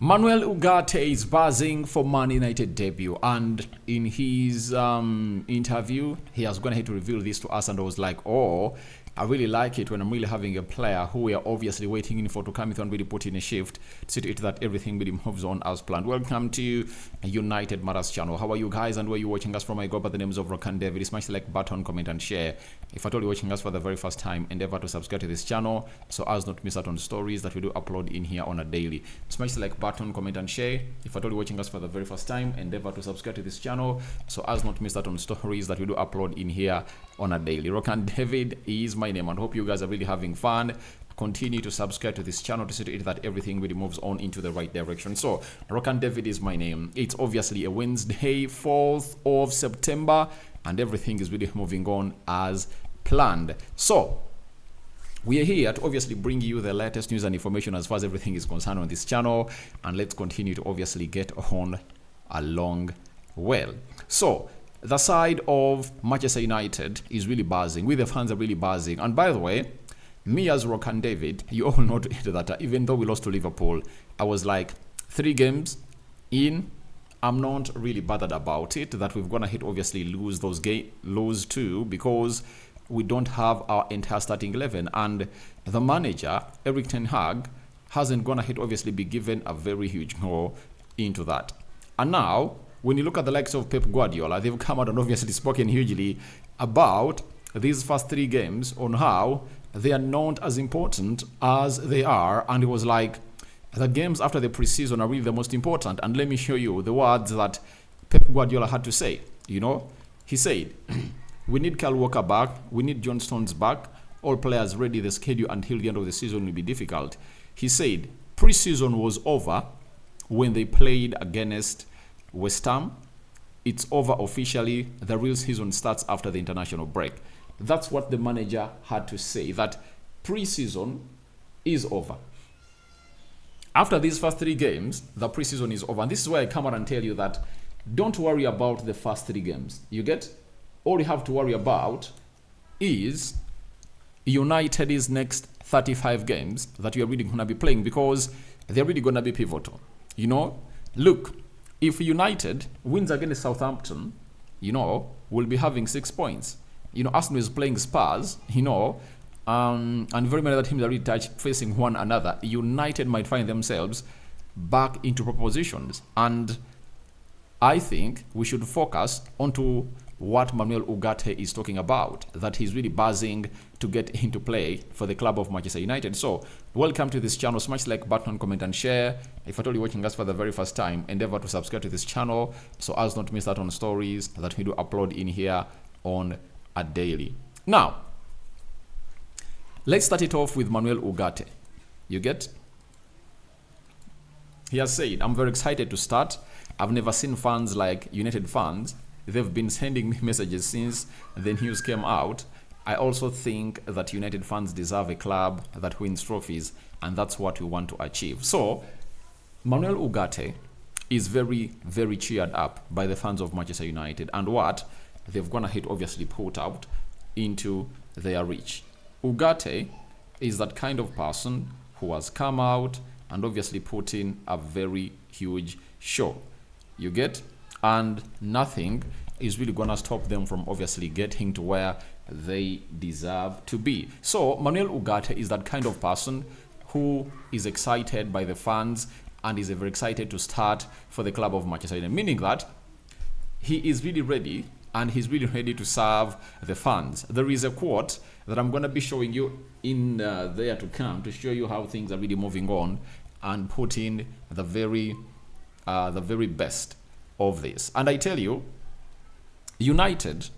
Manuel Ugarte is buzzing for Man United debut, and in his interview, he has gone ahead to reveal this to us, and I was like, oh, I really like it when I'm really having a player who we are obviously waiting in for to come in and really put in a shift to see to it that everything really moves on as planned. Welcome to United Matters channel. How are you guys, and where you watching us from? I go by the names of Rock and David. Smash the like button, comment and share. If at all you're watching us for the very first time, endeavor to subscribe to this channel so as not miss out on stories that we do upload in here on a daily. Smash the like button, comment and share. If at all you're watching us for the very first time, endeavor to subscribe to this channel so as not miss out on stories that we do upload in here on a daily. Rock and David is my name, and hope you guys are really having fun. Continue to subscribe to this channel to see to it that everything really moves on into the right direction. So Rock and David is my name. It's obviously a Wednesday, 4th of September, and everything is really moving on as planned. So we are here to obviously bring you the latest news and information as far as everything is concerned on this channel, and let's continue to obviously get on along well. So the side of Manchester United is really buzzing. We the fans are really buzzing. And by the way, me as Rock and David, you all know that even though we lost to Liverpool, I was like 3 games in, I'm not really bothered about it that we've gonna hit obviously lose 2 because we don't have our entire starting 11, and the manager Eric Ten Hag hasn't gonna hit obviously be given a very huge go into that. And now when you look at the likes of Pep Guardiola, they've come out and obviously spoken hugely about these first 3 games on how they are not as important as they are, and it was like the games after the preseason are really the most important. And let me show you the words that Pep Guardiola had to say. You know, he said, we need Kyle Walker back, we need John Stones back, all players ready. The schedule until the end of the season will be difficult. He said preseason was over when they played against West Ham. It's over officially. The real season starts after the international break. That's what the manager had to say, that preseason is over. After these first 3 games, the preseason is over. And this is where I come out and tell you that don't worry about the first 3 games. You get? All you have to worry about is United's next 35 games that you're really going to be playing, because they're really going to be pivotal. You know, look, if United wins against Southampton, you know, we'll be having 6 points. You know, Arsenal is playing Spurs, you know, and very many other teams are really facing one another. United might find themselves back into propositions. And I think we should focus onto what Manuel Ugarte is talking about, that he's really buzzing to get into play for the club of Manchester United. So welcome to this channel. Smash the like button, comment and share. If at all you're watching us for the very first time, endeavor to subscribe to this channel so as not to miss out on stories that we do upload in here on a daily. Now let's start it off with Manuel Ugarte. You get? He has said, I'm very excited to start. I've never seen fans like United fans. They've been sending me messages since the news came out. I also think that United fans deserve a club that wins trophies, and that's what we want to achieve. So Manuel Ugarte is very, very cheered up by the fans of Manchester United and what they've gone ahead obviously put out into their reach. Ugarte is that kind of person who has come out and obviously put in a very huge show. You get? And nothing is really gonna stop them from obviously getting to where they deserve to be. So Manuel Ugarte is that kind of person who is excited by the fans and is very excited to start for the club of Manchester United, meaning that he is really ready and he's really ready to serve the fans. There is a quote that I'm going to be showing you in there to come to show you how things are really moving on and put in the very best of this. And I tell you, United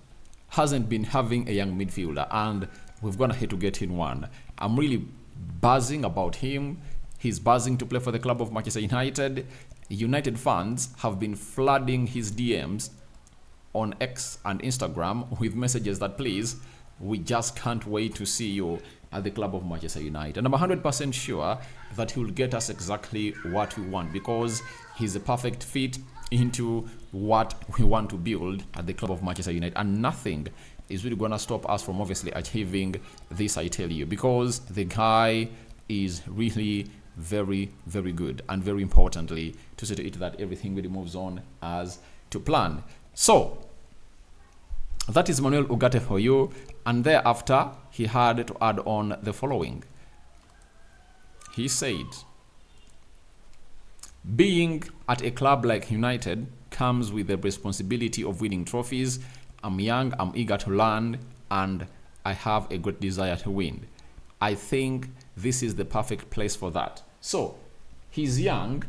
hasn't been having a young midfielder, and we've gone ahead to get in one. I'm really buzzing about him. He's buzzing to play for the club of Manchester United. United fans have been flooding his DMs on X and Instagram with messages that, please, we just can't wait to see you at the club of Manchester United. And I'm 100% sure that he will get us exactly what we want, because he's a perfect fit into what we want to build at the club of Manchester United, and nothing is really going to stop us from obviously achieving this, I tell you, because the guy is really very, very good. And very importantly, to see to it that everything really moves on as to plan. So, that is Manuel Ugarte for you. And thereafter, he had to add on the following. He said, being at a club like United comes with the responsibility of winning trophies. I'm young, I'm eager to learn, and I have a great desire to win. I think this is the perfect place for that. So, he's young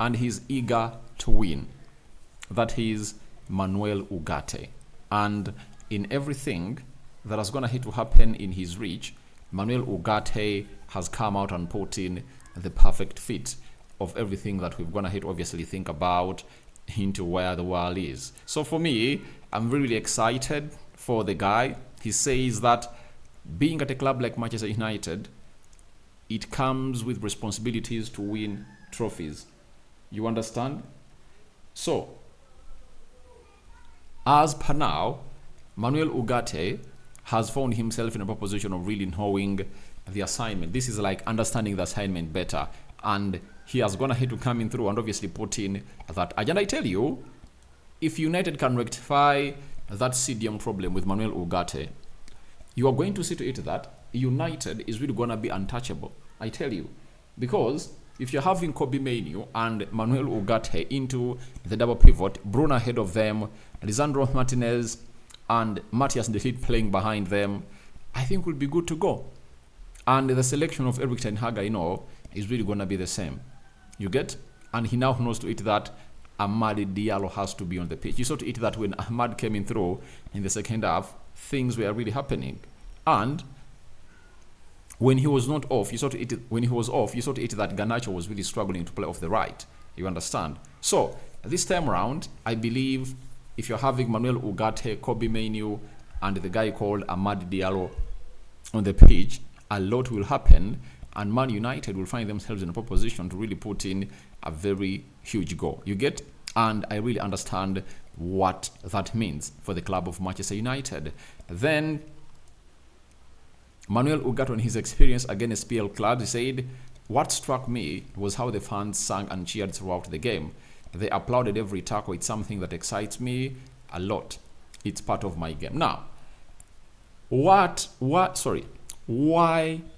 and he's eager to win. That is Manuel Ugarte. And in everything that is going to hit to happen in his reach, Manuel Ugarte has come out and put in the perfect fit of everything that we're going to hit obviously think about into where the world is. So for me, I'm really excited for the guy. He says that being at a club like Manchester United, it comes with responsibilities to win trophies. You understand? So, as per now, Manuel Ugarte has found himself in a position of really knowing the assignment. This is like understanding the assignment better. And he has gone ahead to come in through and obviously put in that. And I tell you, if United can rectify that CDM problem with Manuel Ugarte, you are going to see to it that United is really going to be untouchable. I tell you. Because if you're having Kobe Mainoo and Manuel Ugarte into the double pivot, Bruno ahead of them, Lisandro Martinez and Matthias de Ligt playing behind them, I think we'll be good to go. And the selection of Erik ten Hag, is really going to be the same. You get? And he now knows to it that Amad Diallo has to be on the pitch. You saw to it that when Ahmad came in through in the second half, things were really happening. And when he was not off, you saw to it that Garnacho was really struggling to play off the right. You understand? So this time around, I believe if you're having Manuel Ugarte, Kobe Mainoo, and the guy called Amad Diallo on the pitch, a lot will happen, and Man United will find themselves in a position to really put in a very huge goal. You get? And I really understand what that means for the club of Manchester United. Then Manuel Ugarte, on his experience against PL clubs, he said, what struck me was how the fans sang and cheered throughout the game. They applauded every tackle. It's something that excites me a lot. It's part of my game. Now, why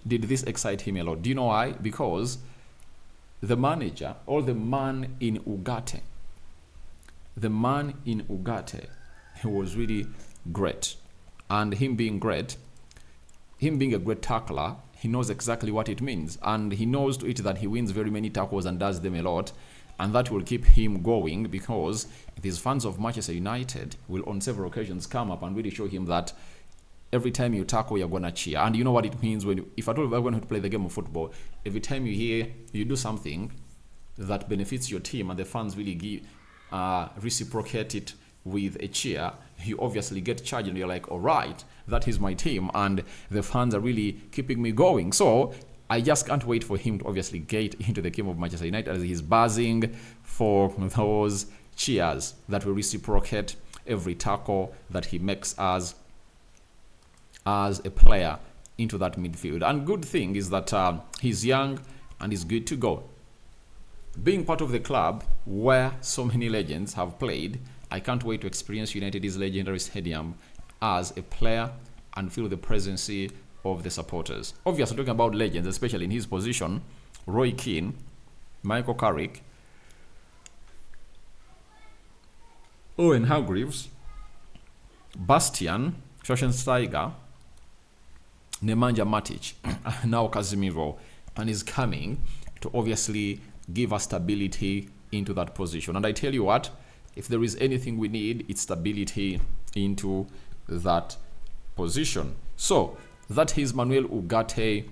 did this excite him a lot? Do you know why? Because the manager, or the man in Ugarte, he was really great. And him being great, him being a great tackler, he knows exactly what it means. And he knows to it that he wins very many tackles and does them a lot. And that will keep him going, because these fans of Manchester United will on several occasions come up and really show him that every time you tackle, you're going to cheer. And you know what it means if at all we're going to play the game of football, every time you hear you do something that benefits your team and the fans really reciprocate it with a cheer, you obviously get charged and you're like, all right, that is my team and the fans are really keeping me going. So I just can't wait for him to obviously get into the game of Manchester United as he's buzzing for those cheers that will reciprocate every tackle that he makes as a player into that midfield. And good thing is that he's young and he's good to go. Being part of the club where so many legends have played, I can't wait to experience United's legendary stadium as a player and feel the presence of the supporters. Obviously, talking about legends, especially in his position, Roy Keane, Michael Carrick, Owen Hargreaves, Bastian Schweinsteiger, Nemanja Matic, now Casemiro, and is coming to obviously give us stability into that position. And I tell you what, if there is anything we need, it's stability into that position. So that is Manuel Ugarte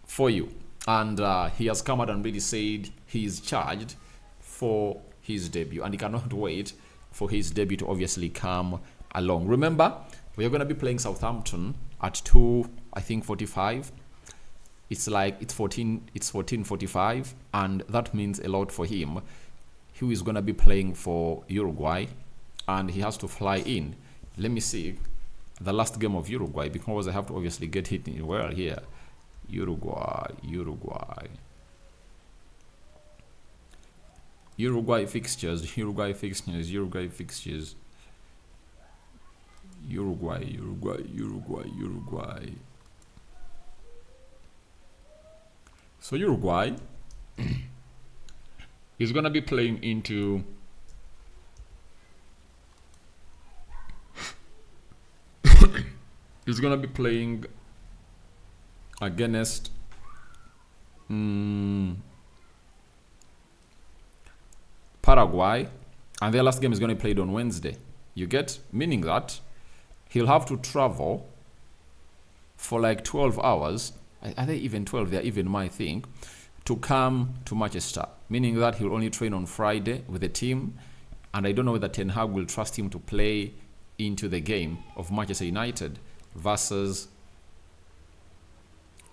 for you. And he has come out and really said he is charged for his debut. And he cannot wait for his debut to obviously come along. Remember, we are going to be playing Southampton at 2:45. It's 14:45, and that means a lot for him. He is going to be playing for Uruguay, and he has to fly in. Let me see the last game of Uruguay, because I have to obviously get it in well here. Uruguay. Uruguay fixtures. Uruguay fixtures. Uruguay fixtures. Uruguay. Uruguay. Uruguay. Uruguay. So Uruguay is gonna be playing into is gonna be playing against Paraguay, and their last game is going to be played on Wednesday. You get? Meaning that he'll have to travel for like 12 hours. Are they even 12? They're even my thing. To come to Manchester. Meaning that he'll only train on Friday with the team. And I don't know whether Ten Hag will trust him to play into the game of Manchester United versus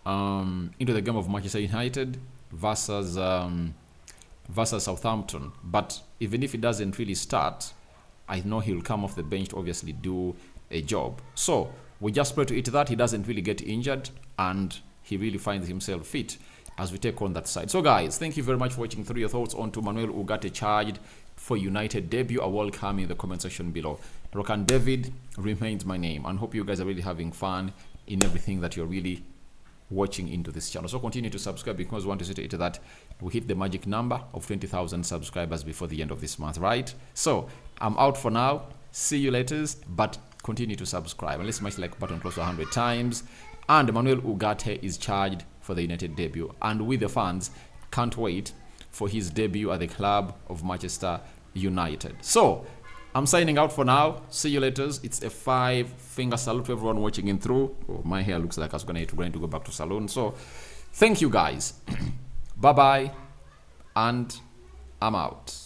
into the game of Manchester United versus Southampton. But even if he doesn't really start, I know he'll come off the bench to obviously do a job. So we just pray to it that he doesn't really get injured and he really finds himself fit as we take on that side. So guys, thank you very much for watching. Through your thoughts on to Manuel Ugarte charged for United debut. I welcome in the comment section below. Rokan David remains my name, and hope you guys are really having fun in everything that you're really watching into this channel. So continue to subscribe because we want to see to it that we hit the magic number of 20,000 subscribers before the end of this month, right? So I'm out for now. See you later, but continue to subscribe and let's smash the like button close to 100 times. And Manuel Ugarte is charged for the United debut, and we the fans can't wait for his debut at the club of Manchester United. So I'm signing out for now. See you later. It's a 5-finger salute to everyone watching in through. Oh, my hair looks like I was going to go back to salon. So thank you guys. Bye bye, and I'm out.